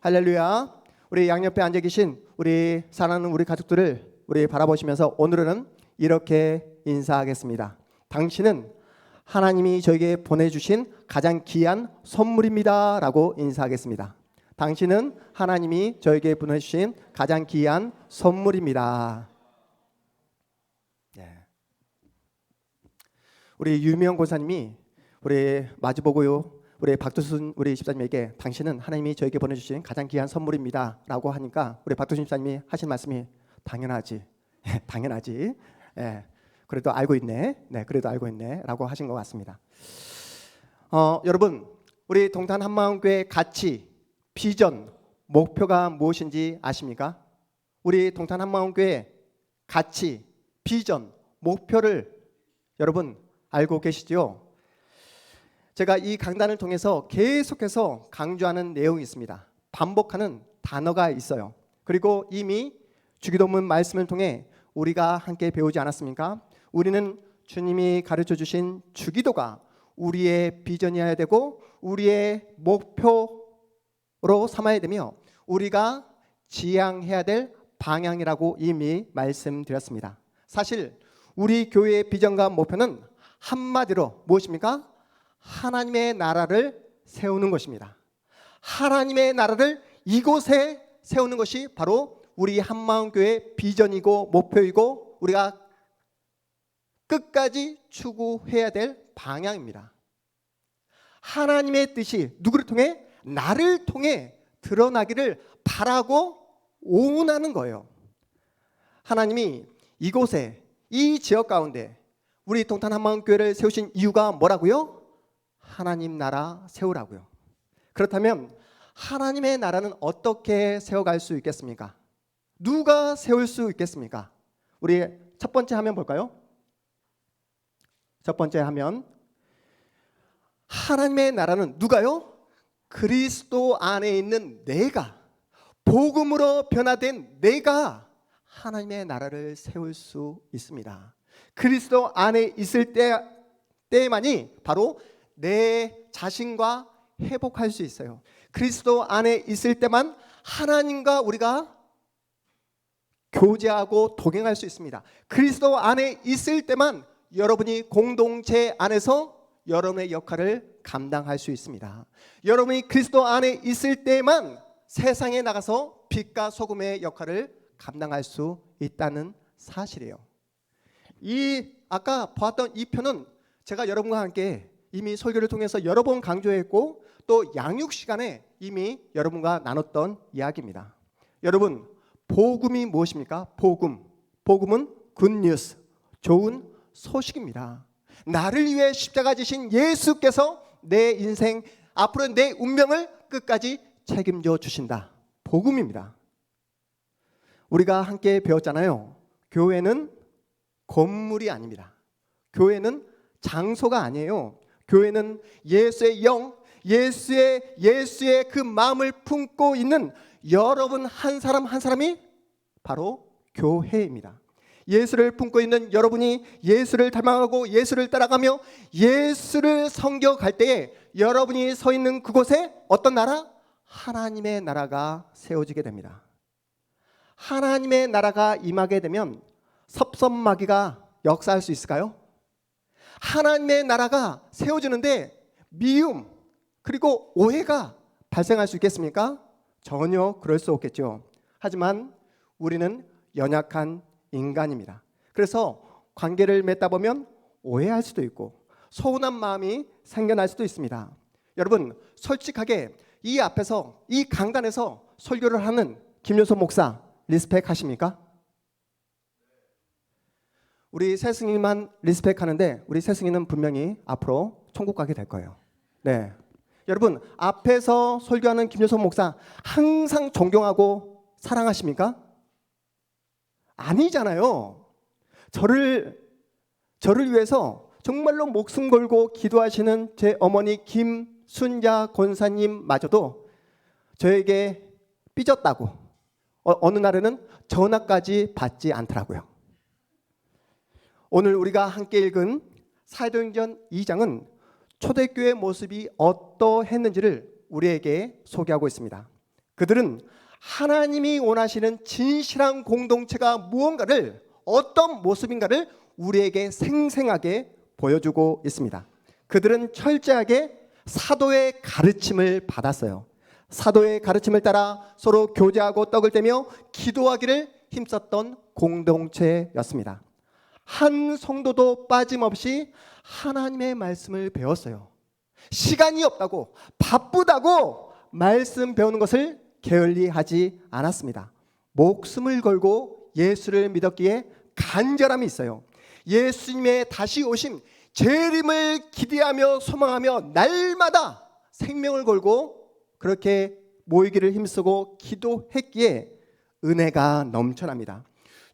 할렐루야. 우리 양옆에 앉아 계신 우리 사랑하는 우리 가족들을 우리 바라보시면서 오늘은 이렇게 인사하겠습니다. 당신은 하나님이 저에게 보내주신 가장 귀한 선물입니다 라고 인사하겠습니다. 당신은 하나님이 저에게 보내주신 가장 귀한 선물입니다. 우리 유명 권사님이 우리 마주보고요 우리 박두순 우리 집사님에게 당신은 하나님이 저에게 보내주신 가장 귀한 선물입니다 라고 하니까 우리 박두순 집사님이 하신 말씀이 당연하지 당연하지 그래도 알고 있네 그래도 알고 있네 라고 하신 것 같습니다. 여러분 우리 동탄 한마음교회 가치, 비전, 목표가 무엇인지 아십니까? 우리 동탄 한마음교회 가치, 비전, 목표를 여러분 알고 계시죠? 제가 이 강단을 통해서 계속해서 강조하는 내용이 있습니다. 반복하는 단어가 있어요. 그리고 이미 주기도문 말씀을 통해 우리가 함께 배우지 않았습니까? 우리는 주님이 가르쳐 주신 주기도가 우리의 비전이어야 되고 우리의 목표로 삼아야 되며 우리가 지향해야 될 방향이라고 이미 말씀드렸습니다. 사실 우리 교회의 비전과 목표는 한마디로 무엇입니까? 하나님의 나라를 세우는 것입니다. 하나님의 나라를 이곳에 세우는 것이 바로 우리 한마음교회의 비전이고 목표이고 우리가 끝까지 추구해야 될 방향입니다. 하나님의 뜻이 누구를 통해? 나를 통해 드러나기를 바라고 원하는 거예요. 하나님이 이곳에 이 지역 가운데 우리 동탄 한마음교회를 세우신 이유가 뭐라고요? 하나님 나라 세우라고요. 그렇다면 하나님의 나라는 어떻게 세워갈 수 있겠습니까? 누가 세울 수 있겠습니까? 우리 첫 번째 화면 볼까요? 첫 번째 화면. 하나님의 나라는 누가요? 그리스도 안에 있는 내가, 복음으로 변화된 내가 하나님의 나라를 세울 수 있습니다. 그리스도 안에 있을 때만이 바로 내 자신과 회복할 수 있어요. 그리스도 안에 있을 때만 하나님과 우리가 교제하고 동행할 수 있습니다. 그리스도 안에 있을 때만 여러분이 공동체 안에서 여러분의 역할을 감당할 수 있습니다. 여러분이 그리스도 안에 있을 때만 세상에 나가서 빛과 소금의 역할을 감당할 수 있다는 사실이에요. 이 아까 보았던 이 표는 제가 여러분과 함께 이미 설교를 통해서 여러 번 강조했고 또 양육 시간에 이미 여러분과 나눴던 이야기입니다. 여러분 복음이 무엇입니까? 복음은 굿뉴스, 좋은 소식입니다. 나를 위해 십자가 지신 예수께서 내 인생 앞으로 내 운명을 끝까지 책임져 주신다. 복음입니다. 우리가 함께 배웠잖아요. 교회는 건물이 아닙니다. 교회는 장소가 아니에요. 교회는 예수의 영, 예수의 그 마음을 품고 있는 여러분 한 사람 한 사람이 바로 교회입니다. 예수를 품고 있는 여러분이 예수를 닮아가고 예수를 따라가며 예수를 섬겨갈 때에 여러분이 서 있는 그곳에 어떤 나라? 하나님의 나라가 세워지게 됩니다. 하나님의 나라가 임하게 되면 섭섭마귀가 역사할 수 있을까요? 하나님의 나라가 세워지는데 미움 그리고 오해가 발생할 수 있겠습니까? 전혀 그럴 수 없겠죠. 하지만 우리는 연약한 인간입니다. 그래서 관계를 맺다 보면 오해할 수도 있고 서운한 마음이 생겨날 수도 있습니다. 여러분 솔직하게 이 앞에서 이 강단에서 설교를 하는 김효소 목사 리스펙 하십니까? 우리 새승이만 리스펙하는데 우리 새승이는 분명히 앞으로 천국 가게 될 거예요. 네, 여러분 앞에서 설교하는 김효소 목사 항상 존경하고 사랑하십니까? 아니잖아요. 저를 위해서 정말로 목숨 걸고 기도하시는 제 어머니 김순자 권사님마저도 저에게 삐졌다고 어느 날에는 전화까지 받지 않더라고요. 오늘 우리가 함께 읽은 사도행전 2장은 초대교회 모습이 어떠했는지를 우리에게 소개하고 있습니다. 그들은 하나님이 원하시는 진실한 공동체가 무언가를, 어떤 모습인가를 우리에게 생생하게 보여주고 있습니다. 그들은 철저하게 사도의 가르침을 받았어요. 사도의 가르침을 따라 서로 교제하고 떡을 떼며 기도하기를 힘썼던 공동체였습니다. 한 성도도 빠짐없이 하나님의 말씀을 배웠어요. 시간이 없다고, 바쁘다고 말씀 배우는 것을 게을리하지 않았습니다. 목숨을 걸고 예수를 믿었기에 간절함이 있어요. 예수님의 다시 오심, 재림을 기대하며 소망하며 날마다 생명을 걸고 그렇게 모이기를 힘쓰고 기도했기에 은혜가 넘쳐납니다.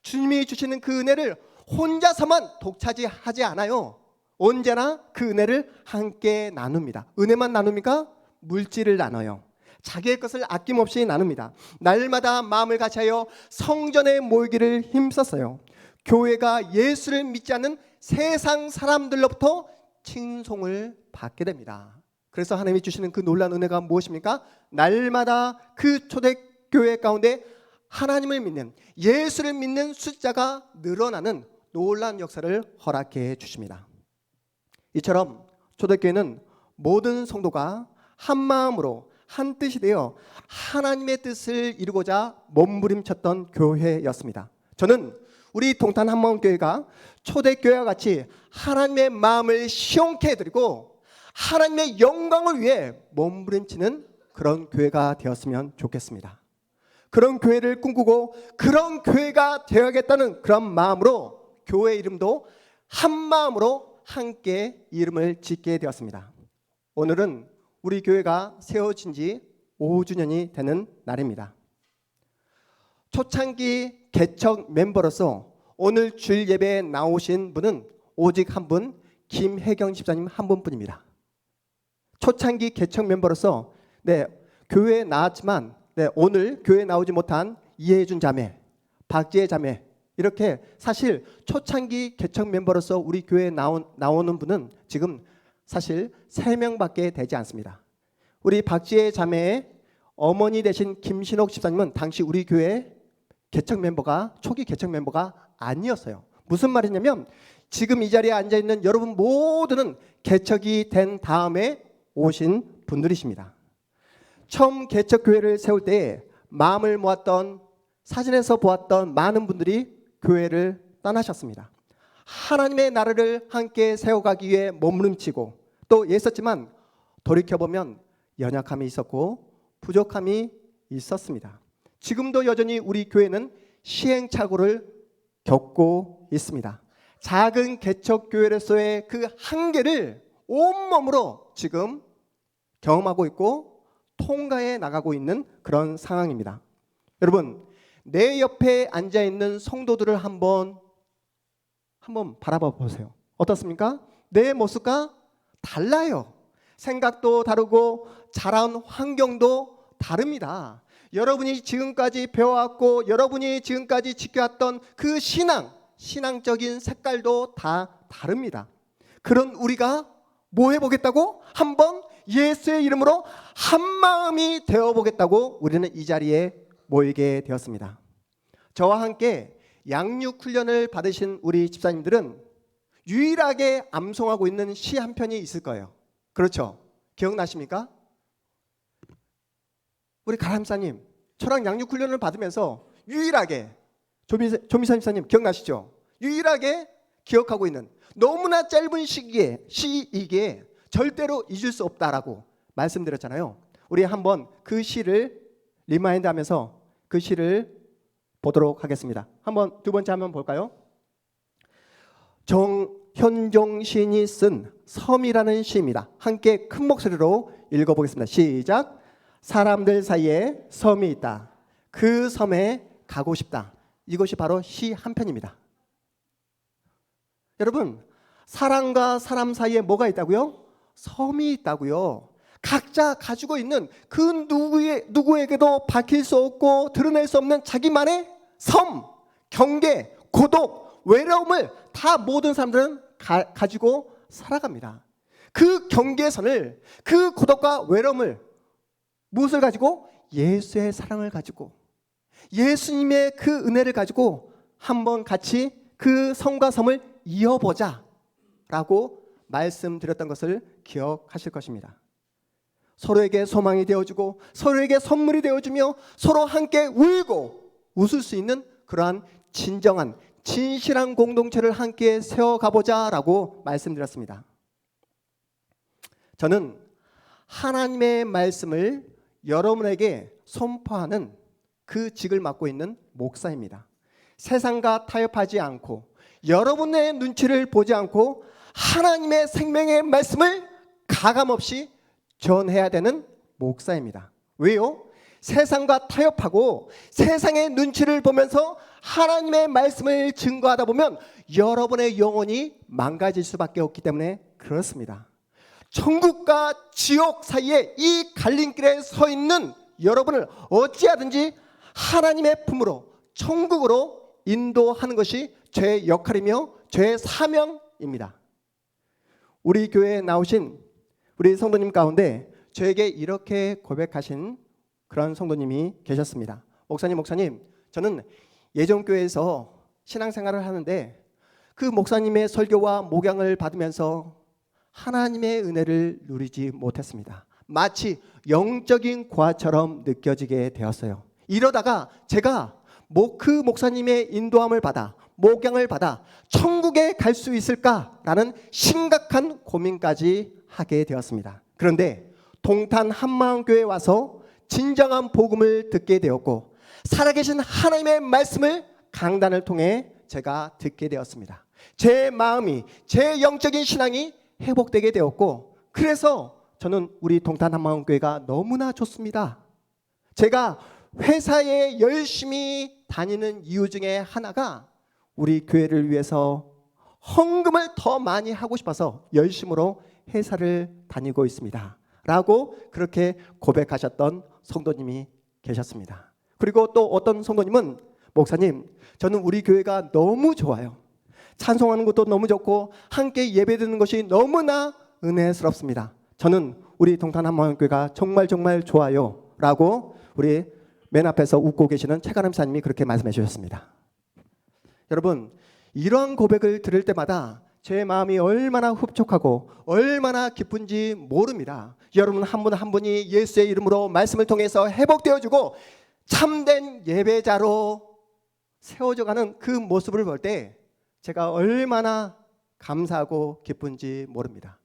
주님이 주시는 그 은혜를 혼자서만 독차지하지 않아요. 언제나 그 은혜를 함께 나눕니다. 은혜만 나눕니까? 물질을 나눠요. 자기의 것을 아낌없이 나눕니다. 날마다 마음을 같이하여 성전에 모이기를 힘썼어요. 교회가 예수를 믿지 않는 세상 사람들로부터 칭송을 받게 됩니다. 그래서 하나님이 주시는 그 놀라운 은혜가 무엇입니까? 날마다 그 초대교회 가운데 하나님을 믿는, 예수를 믿는 숫자가 늘어나는 놀라운 역사를 허락해 주십니다. 이처럼 초대교회는 모든 성도가 한 마음으로 한 뜻이 되어 하나님의 뜻을 이루고자 몸부림쳤던 교회였습니다. 저는 우리 동탄 한마음교회가 초대교회와 같이 하나님의 마음을 시원케 해드리고 하나님의 영광을 위해 몸부림치는 그런 교회가 되었으면 좋겠습니다. 그런 교회를 꿈꾸고 그런 교회가 되어야겠다는 그런 마음으로 교회 이름도 한마음으로 함께 이름을 짓게 되었습니다. 오늘은 우리 교회가 세워진 지 5주년이 되는 날입니다. 초창기 개척 멤버로서 오늘 주일 예배에 나오신 분은 오직 한 분, 김혜경 집사님 한 분뿐입니다. 초창기 개척 멤버로서 교회에 나왔지만 오늘 교회에 나오지 못한 이혜준 자매, 박지혜 자매, 이렇게 사실 초창기 개척 멤버로서 우리 교회에 나오는 분은 지금 사실 3명밖에 되지 않습니다. 우리 박지혜 자매의 어머니 되신 김신옥 집사님은 당시 우리 교회 개척 멤버가, 초기 개척 멤버가 아니었어요. 무슨 말이냐면 지금 이 자리에 앉아있는 여러분 모두는 개척이 된 다음에 오신 분들이십니다. 처음 개척교회를 세울 때 마음을 모았던, 사진에서 보았던 많은 분들이 교회를 떠나셨습니다. 하나님의 나라를 함께 세워가기 위해 몸부림치고 또 애썼지만 돌이켜보면 연약함이 있었고 부족함이 있었습니다. 지금도 여전히 우리 교회는 시행착오를 겪고 있습니다. 작은 개척교회로서의 그 한계를 온몸으로 지금 경험하고 있고 통과해 나가고 있는 그런 상황입니다. 여러분, 내 옆에 앉아있는 성도들을 한번 바라봐 보세요. 어떻습니까? 내 모습과 달라요. 생각도 다르고 자란 환경도 다릅니다. 여러분이 지금까지 배워왔고 여러분이 지금까지 지켜왔던 그 신앙적인 색깔도 다 다릅니다. 그런 우리가 뭐 해보겠다고? 한번 예수의 이름으로 한마음이 되어보겠다고 우리는 이 자리에 모이게 되었습니다. 저와 함께 양육훈련을 받으신 우리 집사님들은 유일하게 암송하고 있는 시 한 편이 있을 거예요. 그렇죠? 기억나십니까? 우리 가람사님, 저랑 양육훈련을 받으면서 유일하게, 조미선 집사님 기억나시죠? 유일하게 기억하고 있는, 너무나 짧은 시이기에 절대로 잊을 수 없다라고 말씀드렸잖아요. 우리 한번 그 시를 리마인드 하면서 그 시를 보도록 하겠습니다. 한번 두 번째 한번 볼까요? 정현종 시인이 쓴 섬이라는 시입니다. 함께 큰 목소리로 읽어보겠습니다. 시작. 사람들 사이에 섬이 있다. 그 섬에 가고 싶다. 이것이 바로 시 한 편입니다. 여러분, 사람과 사람 사이에 뭐가 있다고요? 섬이 있다고요. 각자 가지고 있는 그 누구에게도 밝힐 수 없고 드러낼 수 없는 자기만의 섬, 경계, 고독, 외로움을 다 모든 사람들은 가지고 살아갑니다. 그 경계선을, 그 고독과 외로움을 무엇을 가지고? 예수의 사랑을 가지고 예수님의 그 은혜를 가지고 한번 같이 그 성과 섬을 이어보자 라고 말씀드렸던 것을 기억하실 것입니다. 서로에게 소망이 되어주고 서로에게 선물이 되어주며 서로 함께 울고 웃을 수 있는 그러한 진정한 진실한 공동체를 함께 세워가보자 라고 말씀드렸습니다. 저는 하나님의 말씀을 여러분에게 선포하는 그 직을 맡고 있는 목사입니다. 세상과 타협하지 않고 여러분의 눈치를 보지 않고 하나님의 생명의 말씀을 가감없이 전해야 되는 목사입니다. 왜요? 세상과 타협하고 세상의 눈치를 보면서 하나님의 말씀을 증거하다 보면 여러분의 영혼이 망가질 수밖에 없기 때문에 그렇습니다. 천국과 지옥 사이에 이 갈림길에 서 있는 여러분을 어찌하든지 하나님의 품으로 천국으로 인도하는 것이 제 역할이며 제 사명입니다. 우리 교회에 나오신 우리 성도님 가운데 저에게 이렇게 고백하신 그런 성도님이 계셨습니다. 목사님, 저는 예전 교회에서 신앙생활을 하는데 그 목사님의 설교와 목양을 받으면서 하나님의 은혜를 누리지 못했습니다. 마치 영적인 고아처럼 느껴지게 되었어요. 이러다가 제가 그 목사님의 인도함을 받아 목양을 받아 천국에 갈 수 있을까라는 심각한 고민까지 하게 되었습니다. 그런데 동탄 한마음교회에 와서 진정한 복음을 듣게 되었고 살아계신 하나님의 말씀을 강단을 통해 제가 듣게 되었습니다. 제 마음이, 제 영적인 신앙이 회복되게 되었고 그래서 저는 우리 동탄 한마음교회가 너무나 좋습니다. 제가 회사에 열심히 다니는 이유 중에 하나가 우리 교회를 위해서 헌금을 더 많이 하고 싶어서 열심으로 회사를 다니고 있습니다 라고 그렇게 고백하셨던 성도님이 계셨습니다. 그리고 또 어떤 성도님은 목사님, 저는 우리 교회가 너무 좋아요. 찬송하는 것도 너무 좋고 함께 예배드리는 것이 너무나 은혜스럽습니다. 저는 우리 동탄 한마음교회가 정말 좋아요 라고 우리 맨 앞에서 웃고 계시는 최가람 사님이 그렇게 말씀해 주셨습니다. 여러분, 이러한 고백을 들을 때마다 제 마음이 얼마나 흡족하고 얼마나 기쁜지 모릅니다. 여러분 한 분 한 분이 예수의 이름으로 말씀을 통해서 회복되어주고 참된 예배자로 세워져가는 그 모습을 볼 때 제가 얼마나 감사하고 기쁜지 모릅니다.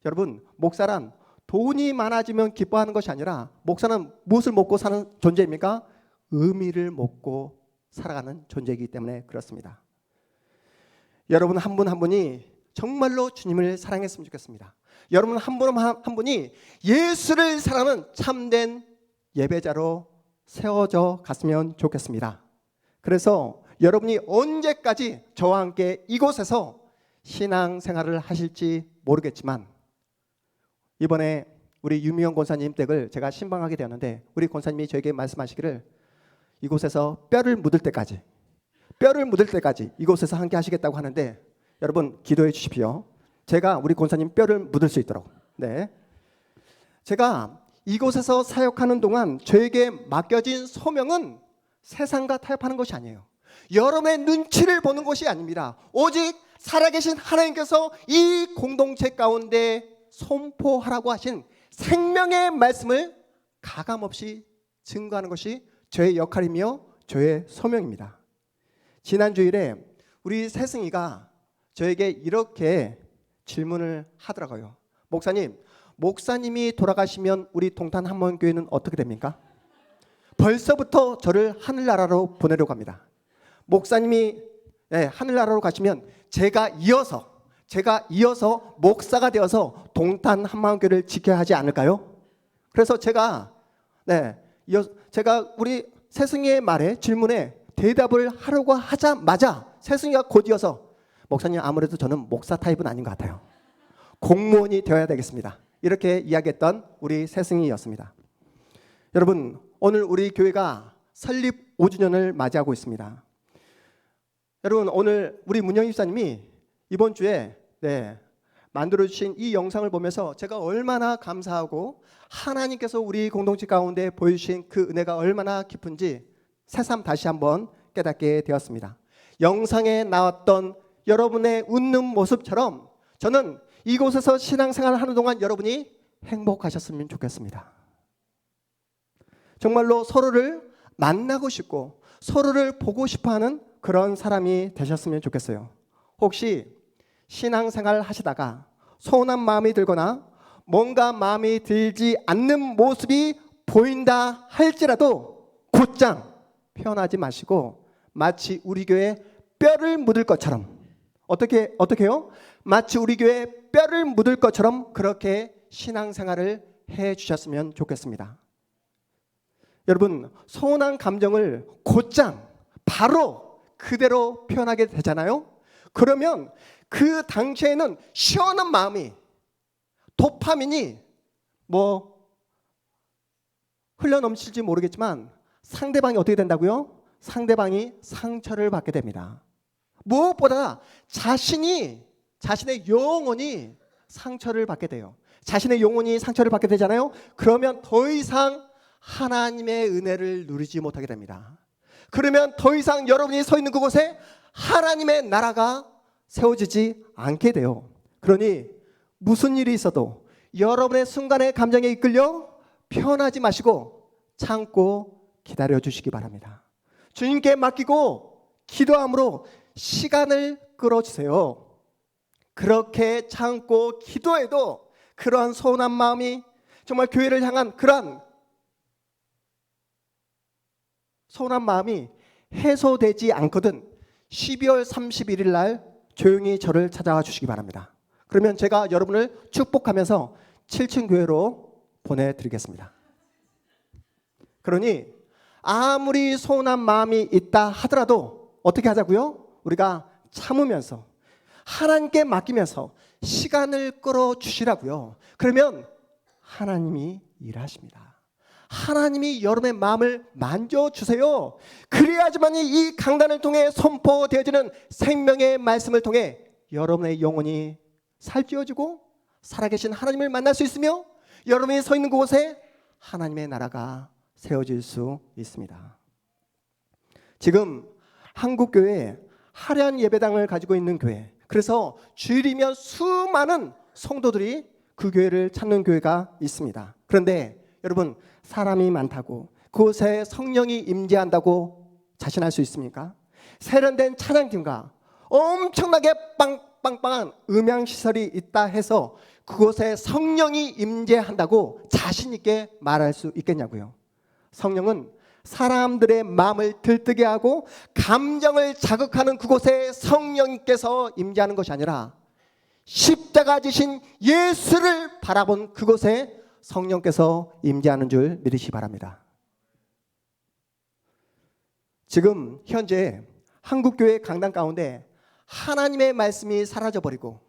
여러분 목사란 돈이 많아지면 기뻐하는 것이 아니라 목사는 무엇을 먹고 사는 존재입니까? 의미를 먹고 살아가는 존재이기 때문에 그렇습니다. 여러분 한 분 한 분이 정말로 주님을 사랑했으면 좋겠습니다. 여러분 한 분 한 분이 예수를 사랑하는 참된 예배자로 세워져 갔으면 좋겠습니다. 그래서 여러분이 언제까지 저와 함께 이곳에서 신앙생활을 하실지 모르겠지만 이번에 우리 유미영 권사님 댁을 제가 신방하게 되었는데 우리 권사님이 저에게 말씀하시기를 이곳에서 뼈를 묻을 때까지 이곳에서 함께 하시겠다고 하는데 여러분 기도해 주십시오. 제가 우리 권사님 뼈를 묻을 수 있도록. 네. 제가 이곳에서 사역하는 동안 저에게 맡겨진 소명은 세상과 타협하는 것이 아니에요. 여러분의 눈치를 보는 것이 아닙니다. 오직 살아계신 하나님께서 이 공동체 가운데 선포하라고 하신 생명의 말씀을 가감없이 증거하는 것이 저의 역할이며 저의 소명입니다. 지난 주일에 우리 세승이가 저에게 이렇게 질문을 하더라고요. 목사님이 돌아가시면 우리 동탄 한마음교회는 어떻게 됩니까? 벌써부터 저를 하늘나라로 보내려고 합니다. 목사님이 하늘나라로 가시면 제가 이어서 목사가 되어서 동탄 한마음교회를 지켜야 하지 않을까요? 그래서 제가 우리 세승이의 말에 질문에 대답을 하려고 하자마자 세승이가 곧 이어서 목사님 아무래도 저는 목사 타입은 아닌 것 같아요. 공무원이 되어야 되겠습니다. 이렇게 이야기했던 우리 세승이였습니다. 여러분 오늘 우리 교회가 설립 5주년을 맞이하고 있습니다. 여러분 오늘 우리 문영 집사님이 이번 주에 만들어주신 이 영상을 보면서 제가 얼마나 감사하고 하나님께서 우리 공동체 가운데 보여주신 그 은혜가 얼마나 깊은지 새삼 다시 한번 깨닫게 되었습니다. 영상에 나왔던 여러분의 웃는 모습처럼 저는 이곳에서 신앙생활을 하는 동안 여러분이 행복하셨으면 좋겠습니다. 정말로 서로를 만나고 싶고 서로를 보고 싶어하는 그런 사람이 되셨으면 좋겠어요. 혹시 신앙생활 하시다가 서운한 마음이 들거나 뭔가 마음이 들지 않는 모습이 보인다 할지라도 곧장 표현하지 마시고 마치 우리 교회 뼈를 묻을 것처럼 어떻게요? 마치 우리 교회 뼈를 묻을 것처럼 그렇게 신앙생활을 해 주셨으면 좋겠습니다. 여러분, 서운한 감정을 곧장 바로 그대로 표현하게 되잖아요. 그러면 그 당시에는 시원한 마음이 도파민이 흘러넘칠지 모르겠지만 상대방이 어떻게 된다고요? 상대방이 상처를 받게 됩니다. 무엇보다 자신의 영혼이 상처를 받게 돼요. 자신의 영혼이 상처를 받게 되잖아요. 그러면 더 이상 하나님의 은혜를 누리지 못하게 됩니다. 그러면 더 이상 여러분이 서 있는 그곳에 하나님의 나라가 세워지지 않게 돼요. 그러니 무슨 일이 있어도 여러분의 순간의 감정에 이끌려 표현하지 마시고 참고 기다려 주시기 바랍니다. 주님께 맡기고 기도함으로 시간을 끌어주세요. 그렇게 참고 기도해도 그러한 서운한 마음이 정말 교회를 향한 그러한 서운한 마음이 해소되지 않거든 12월 31일 날 조용히 저를 찾아와 주시기 바랍니다. 그러면 제가 여러분을 축복하면서 7층 교회로 보내드리겠습니다. 그러니 아무리 서운한 마음이 있다 하더라도 어떻게 하자고요? 우리가 참으면서 하나님께 맡기면서 시간을 끌어주시라고요. 그러면 하나님이 일하십니다. 하나님이 여러분의 마음을 만져주세요. 그래야지만 이 강단을 통해 선포되어지는 생명의 말씀을 통해 여러분의 영혼이 살찌워지고 살아계신 하나님을 만날 수 있으며 여러분이 서 있는 곳에 하나님의 나라가 세워질 수 있습니다. 지금 한국교회에 화려한 예배당을 가지고 있는 교회, 그래서 주일이면 수많은 성도들이 그 교회를 찾는 교회가 있습니다. 그런데 여러분, 사람이 많다고 그곳에 성령이 임재한다고 자신할 수 있습니까? 세련된 찬양팀과 엄청나게 빵빵빵한 음향시설이 있다 해서 그곳에 성령이 임재한다고 자신 있게 말할 수 있겠냐고요. 성령은 사람들의 마음을 들뜨게 하고 감정을 자극하는 그곳에 성령님께서 임재하는 것이 아니라 십자가 지신 예수를 바라본 그곳에 성령께서 임재하는 줄 믿으시기 바랍니다. 지금 현재 한국교회 강단 가운데 하나님의 말씀이 사라져버리고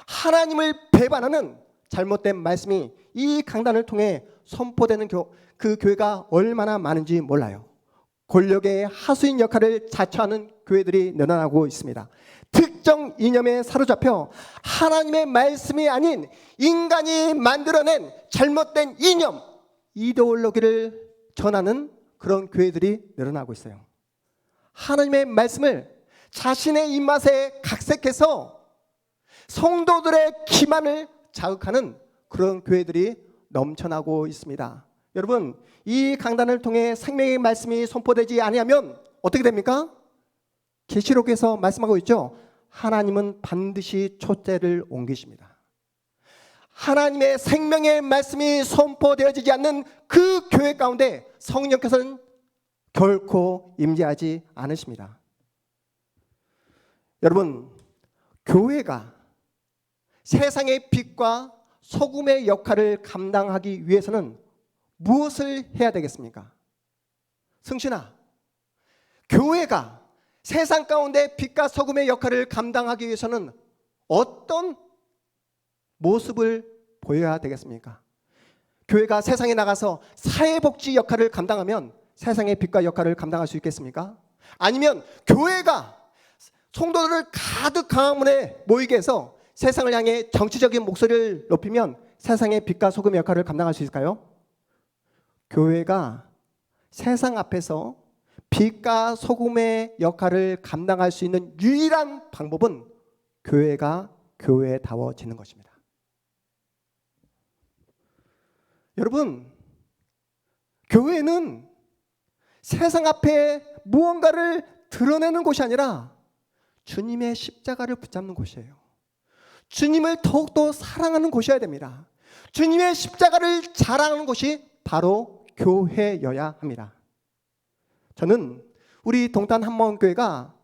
하나님을 배반하는 잘못된 말씀이 이 강단을 통해 선포되는 그 교회가 얼마나 많은지 몰라요. 권력의 하수인 역할을 자처하는 교회들이 늘어나고 있습니다. 특정 이념에 사로잡혀 하나님의 말씀이 아닌 인간이 만들어낸 잘못된 이념, 이데올로기를 전하는 그런 교회들이 늘어나고 있어요. 하나님의 말씀을 자신의 입맛에 각색해서 성도들의 기만을 자극하는 그런 교회들이 넘쳐나고 있습니다. 여러분, 이 강단을 통해 생명의 말씀이 선포되지 아니하면 어떻게 됩니까? 계시록에서 말씀하고 있죠. 하나님은 반드시 촛대를 옮기십니다. 하나님의 생명의 말씀이 선포되어지지 않는 그 교회 가운데 성령께서는 결코 임재하지 않으십니다. 여러분, 교회가 세상의 빛과 소금의 역할을 감당하기 위해서는 무엇을 해야 되겠습니까? 승신아, 교회가 세상 가운데 빛과 소금의 역할을 감당하기 위해서는 어떤 모습을 보여야 되겠습니까? 교회가 세상에 나가서 사회복지 역할을 감당하면 세상의 빛과 역할을 감당할 수 있겠습니까? 아니면 교회가 성도들을 가득 강화문에 모이게 해서 세상을 향해 정치적인 목소리를 높이면 세상의 빛과 소금의 역할을 감당할 수 있을까요? 교회가 세상 앞에서 빛과 소금의 역할을 감당할 수 있는 유일한 방법은 교회가 교회다워지는 것입니다. 여러분, 교회는 세상 앞에 무언가를 드러내는 곳이 아니라 주님의 십자가를 붙잡는 곳이에요. 주님을 더욱더 사랑하는 곳이어야 됩니다. 주님의 십자가를 자랑하는 곳이 바로 교회여야 합니다. 저는 우리 동탄 한마음교회가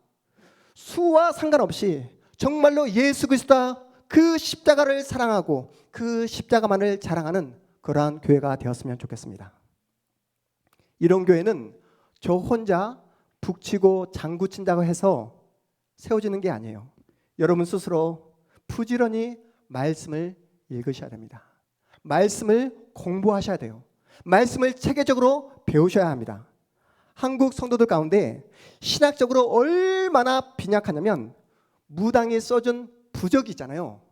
수와 상관없이 정말로 예수 그리스도와 그 십자가를 사랑하고 그 십자가만을 자랑하는 그러한 교회가 되었으면 좋겠습니다. 이런 교회는 저 혼자 북치고 장구친다고 해서 세워지는 게 아니에요. 여러분 스스로 부지런히 말씀을 읽으셔야 됩니다. 말씀을 공부하셔야 돼요. 말씀을 체계적으로 배우셔야 합니다. 한국 성도들 가운데 신학적으로 얼마나 빈약하냐면 무당이 써준 부적이 있잖아요.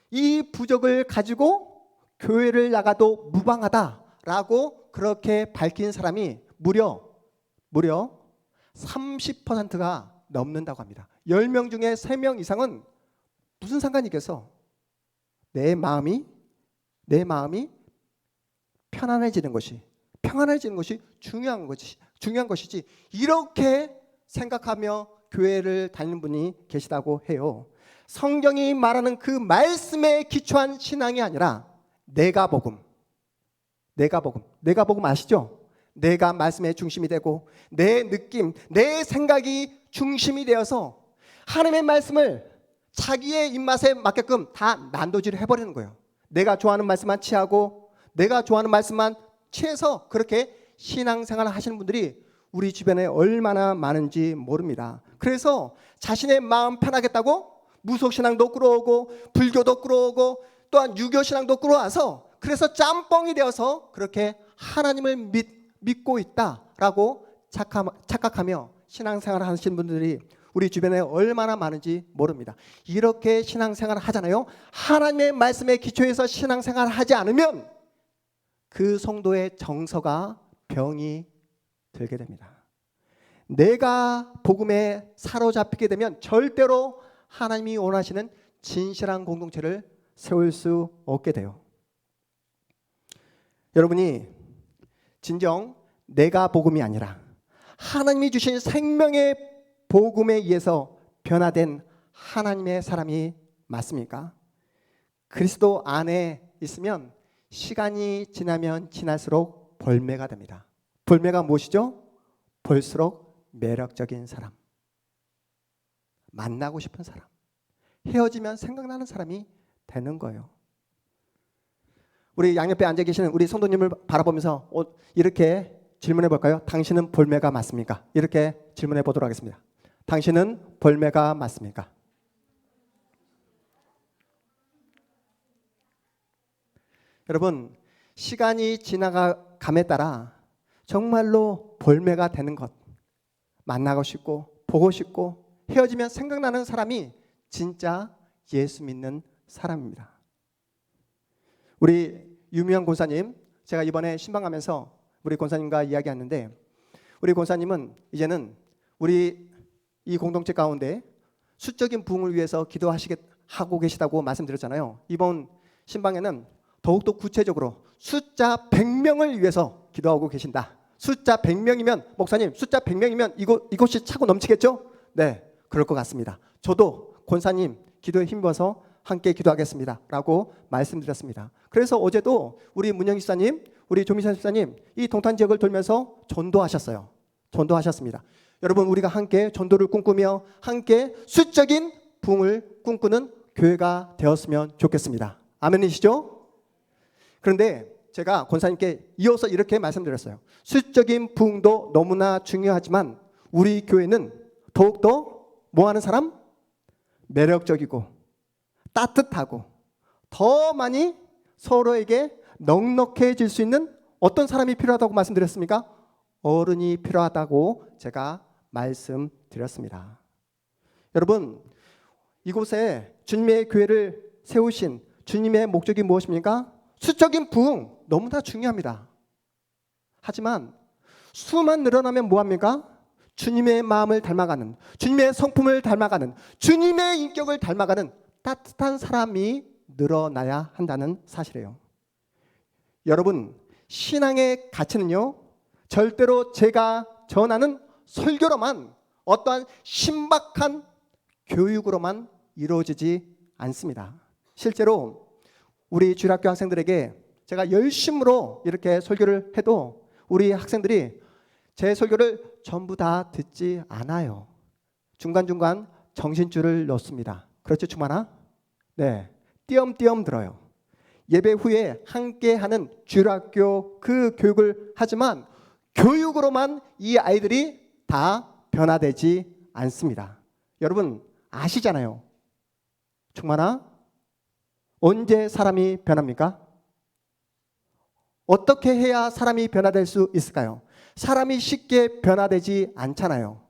이 부적을 가지고 교회를 나가도 무방하다라고 그렇게 밝힌 사람이 무려 30%가 넘는다고 합니다. 10명 중에 3명 이상은 무슨 상관이겠어? 내 마음이 평안해지는 것이 중요한 것이지 이렇게 생각하며 교회를 다니는 분이 계시다고 해요. 성경이 말하는 그 말씀에 기초한 신앙이 아니라 내가 복음 아시죠? 내가 말씀의 중심이 되고 내 느낌, 내 생각이 중심이 되어서 하나님의 말씀을 자기의 입맛에 맞게끔 다 난도질을 해버리는 거예요. 내가 좋아하는 말씀만 취하고 내가 좋아하는 말씀만 취해서 그렇게 신앙생활을 하시는 분들이 우리 주변에 얼마나 많은지 모릅니다. 그래서 자신의 마음 편하겠다고 무속신앙도 끌어오고 불교도 끌어오고 또한 유교신앙도 끌어와서 그래서 짬뽕이 되어서 그렇게 하나님을 믿고 있다라고 착각하며 신앙생활을 하시는 분들이 우리 주변에 얼마나 많은지 모릅니다. 이렇게 신앙생활을 하잖아요. 하나님의 말씀에 기초해서 신앙생활을 하지 않으면 그 성도의 정서가 병이 들게 됩니다. 내가 복음에 사로잡히게 되면 절대로 하나님이 원하시는 진실한 공동체를 세울 수 없게 돼요. 여러분이 진정 내가 복음이 아니라 하나님이 주신 생명의 복음에 의해서 변화된 하나님의 사람이 맞습니까? 그리스도 안에 있으면 시간이 지나면 지날수록 벌매가 됩니다. 벌매가 무엇이죠? 볼수록 매력적인 사람, 만나고 싶은 사람, 헤어지면 생각나는 사람이 되는 거예요. 우리 양옆에 앉아 계시는 우리 성도님을 바라보면서 이렇게 질문해 볼까요? 당신은 볼매가 맞습니까? 이렇게 질문해 보도록 하겠습니다. 당신은 볼매가 맞습니까? 여러분, 시간이 지나감에 따라 정말로 볼매가 되는 것, 만나고 싶고 보고 싶고 헤어지면 생각나는 사람이 진짜 예수 믿는 사람입니다. 우리 유미영 권사님, 제가 이번에 신방하면서 우리 권사님과 이야기했는데 우리 권사님은 이제는 우리 이 공동체 가운데 수적인 부흥을 위해서 기도하고 계시다고 말씀드렸잖아요. 이번 신방에는 더욱더 구체적으로 숫자 100명을 위해서 기도하고 계신다. 숫자 100명이면 목사님 숫자 100명이면 이곳이 차고 넘치겠죠? 네, 그럴 것 같습니다. 저도 권사님 기도에 힘입어서 함께 기도하겠습니다 라고 말씀드렸습니다. 그래서 어제도 우리 문영희 집사님, 우리 조미선 집사님 이 동탄 지역을 돌면서 전도하셨어요. 전도하셨습니다. 여러분, 우리가 함께 전도를 꿈꾸며 함께 수적인 부흥을 꿈꾸는 교회가 되었으면 좋겠습니다. 아멘이시죠? 그런데 제가 권사님께 이어서 이렇게 말씀드렸어요. 수적인 부흥도 너무나 중요하지만 우리 교회는 더욱더 뭐하는 사람? 매력적이고 따뜻하고 더 많이 서로에게 넉넉해질 수 있는 어떤 사람이 필요하다고 말씀드렸습니까? 어른이 필요하다고 제가 말씀드렸습니다. 여러분, 이곳에 주님의 교회를 세우신 주님의 목적이 무엇입니까? 수적인 부흥 너무나 중요합니다. 하지만 수만 늘어나면 뭐합니까? 주님의 마음을 닮아가는, 주님의 성품을 닮아가는, 주님의 인격을 닮아가는 따뜻한 사람이 늘어나야 한다는 사실이에요. 여러분, 신앙의 가치는요, 절대로 제가 전하는 설교로만, 어떠한 신박한 교육으로만 이루어지지 않습니다. 실제로 우리 주일학교 학생들에게 제가 열심으로 이렇게 설교를 해도 우리 학생들이 제 설교를 전부 다 듣지 않아요. 중간중간 정신줄을 놓습니다. 그렇죠, 충만아? 네, 띄엄띄엄 들어요. 예배 후에 함께하는 주일학교 그 교육을 하지만 교육으로만 이 아이들이 다 변화되지 않습니다. 여러분 아시잖아요. 충만아, 언제 사람이 변합니까? 어떻게 해야 사람이 변화될 수 있을까요? 사람이 쉽게 변화되지 않잖아요.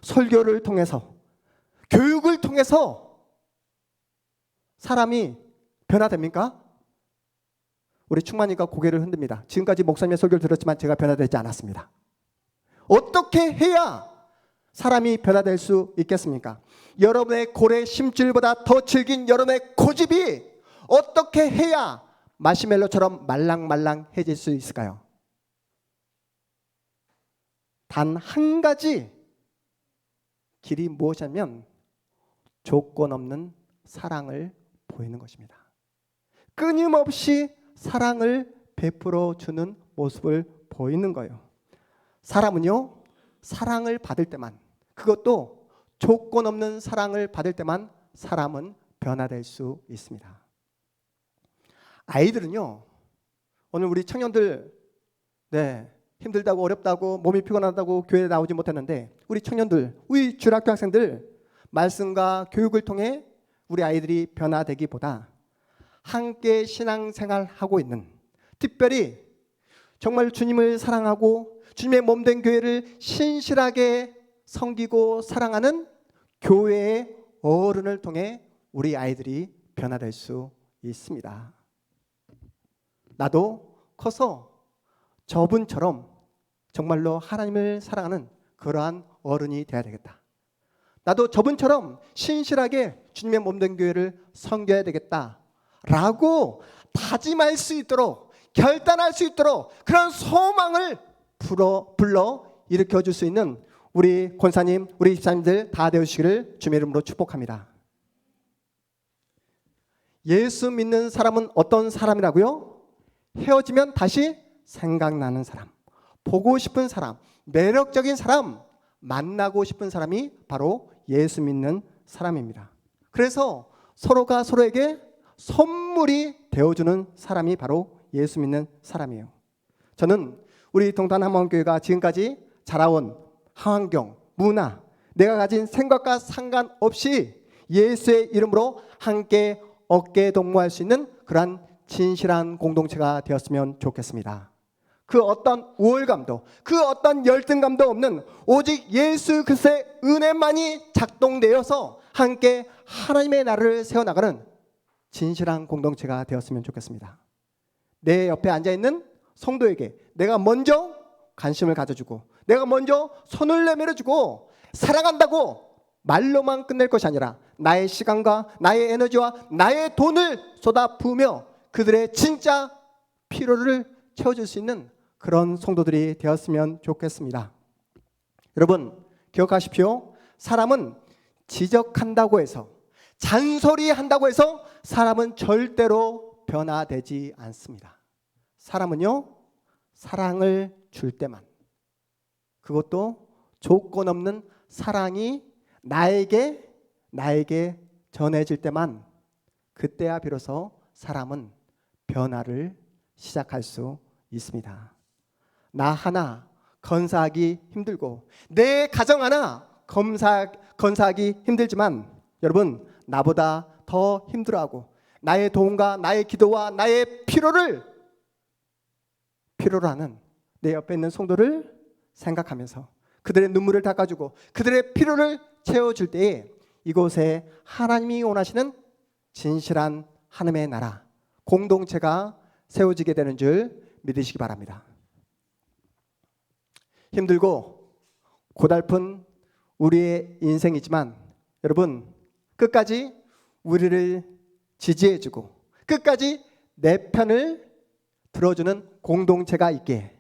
설교를 통해서, 교육을 통해서 사람이 변화됩니까? 우리 충만이가 고개를 흔듭니다. 지금까지 목사님의 설교를 들었지만 제가 변화되지 않았습니다. 어떻게 해야 사람이 변화될 수 있겠습니까? 여러분의 고래 심줄보다 더 질긴 여러분의 고집이 어떻게 해야 마시멜로처럼 말랑말랑해질 수 있을까요? 단 한 가지 길이 무엇이냐면 조건 없는 사랑을 보이는 것입니다. 끊임없이 사랑을 베풀어 주는 모습을 보이는 거예요. 사람은요, 사랑을 받을 때만, 그것도 조건 없는 사랑을 받을 때만 사람은 변화될 수 있습니다. 아이들은요, 오늘 우리 청년들 힘들다고 어렵다고 몸이 피곤하다고 교회에 나오지 못했는데 우리 청년들, 우리 주일학교 학생들 말씀과 교육을 통해 우리 아이들이 변화되기보다 함께 신앙생활하고 있는, 특별히 정말 주님을 사랑하고 주님의 몸된 교회를 신실하게 섬기고 사랑하는 교회의 어른을 통해 우리 아이들이 변화될 수 있습니다. 나도 커서 저분처럼 정말로 하나님을 사랑하는 그러한 어른이 되어야 되겠다. 나도 저분처럼 신실하게 주님의 몸된 교회를 섬겨야 되겠다 라고 다짐할 수 있도록, 결단할 수 있도록 그런 소망을 불러 일으켜 줄 수 있는 우리 권사님, 우리 집사님들 다 되시기를 주님의 이름으로 축복합니다. 예수 믿는 사람은 어떤 사람이라고요? 헤어지면 다시 생각나는 사람, 보고 싶은 사람, 매력적인 사람, 만나고 싶은 사람이 바로 예수 믿는 사람입니다. 그래서 서로가 서로에게 선물이 되어주는 사람이 바로 예수 믿는 사람이에요. 저는 우리 동탄한마음교회가 지금까지 자라온 환경, 문화, 내가 가진 생각과 상관없이 예수의 이름으로 함께 어깨 동무할 수 있는 그러한 진실한 공동체가 되었으면 좋겠습니다. 그 어떤 우월감도, 그 어떤 열등감도 없는 오직 예수 그리스도의 은혜만이 작동되어서 함께 하나님의 나라를 세워나가는 진실한 공동체가 되었으면 좋겠습니다. 내 옆에 앉아있는 성도에게 내가 먼저 관심을 가져주고, 내가 먼저 손을 내밀어주고, 사랑한다고 말로만 끝낼 것이 아니라 나의 시간과 나의 에너지와 나의 돈을 쏟아부으며 그들의 진짜 필요를 채워줄 수 있는 그런 성도들이 되었으면 좋겠습니다. 여러분 기억하십시오. 사람은 지적한다고 해서, 잔소리한다고 해서 사람은 절대로 변화되지 않습니다. 사람은요, 사랑을 줄 때만, 그것도 조건 없는 사랑이 나에게 전해질 때만, 그때야 비로소 사람은 변화를 시작할 수 있습니다. 나 하나 건사하기 힘들고 내 가정 하나 건사하기 힘들지만 여러분 나보다 더 힘들어하고 나의 도움과 나의 기도와 나의 필요로 하는 내 옆에 있는 성도를 생각하면서 그들의 눈물을 닦아주고 그들의 필요를 채워줄 때에 이곳에 하나님이 원하시는 진실한 하나님의 나라, 공동체가 세워지게 되는 줄 믿으시기 바랍니다. 힘들고 고달픈 우리의 인생이지만 여러분, 끝까지 우리를 지지해주고 끝까지 내 편을 들어주는 공동체가 있기에,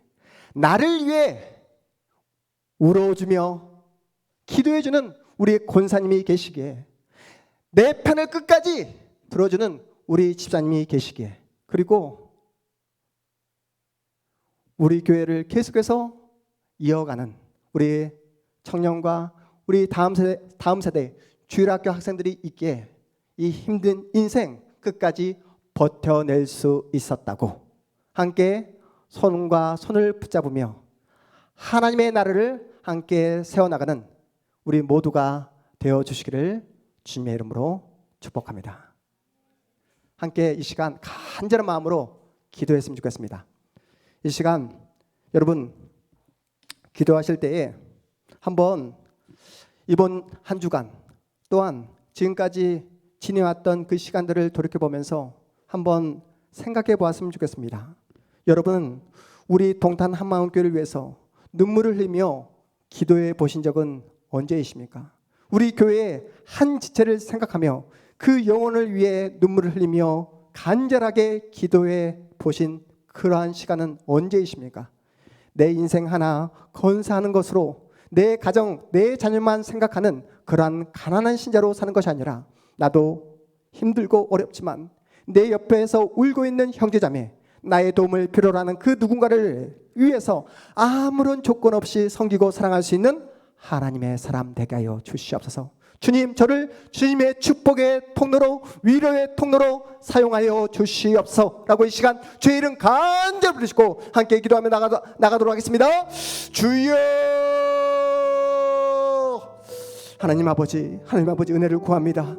나를 위해 울어주며 기도해주는 우리 권사님이 계시기에, 내 편을 끝까지 들어주는 우리 집사님이 계시기에, 그리고 우리 교회를 계속해서 이어가는 우리 청년과 우리 다음 세대 주일학교 학생들이 있기에 이 힘든 인생 끝까지 버텨낼 수 있었다고, 함께 손과 손을 붙잡으며 하나님의 나라를 함께 세워나가는 우리 모두가 되어주시기를 주님의 이름으로 축복합니다. 함께 이 시간 간절한 마음으로 기도했으면 좋겠습니다. 이 시간 여러분 기도하실 때에 한번 이번 한 주간 또한 지금까지 지내왔던 그 시간들을 돌이켜보면서 한번 생각해 보았으면 좋겠습니다. 여러분, 우리 동탄 한마음교회를 위해서 눈물을 흘리며 기도해 보신 적은 언제이십니까? 우리 교회의 한 지체를 생각하며 그 영혼을 위해 눈물을 흘리며 간절하게 기도해 보신 그러한 시간은 언제이십니까? 내 인생 하나 건사하는 것으로 내 가정, 내 자녀만 생각하는 그러한 가난한 신자로 사는 것이 아니라, 나도 힘들고 어렵지만 내 옆에서 울고 있는 형제자매, 나의 도움을 필요로 하는 그 누군가를 위해서 아무런 조건 없이 섬기고 사랑할 수 있는 하나님의 사람 되게 하여 주시옵소서. 주님, 저를 주님의 축복의 통로로, 위로의 통로로 사용하여 주시옵소서라고 이 시간 주의 이름 간절히 부르시고 함께 기도하며 나가도록 하겠습니다. 주여, 하나님 아버지 은혜를 구합니다.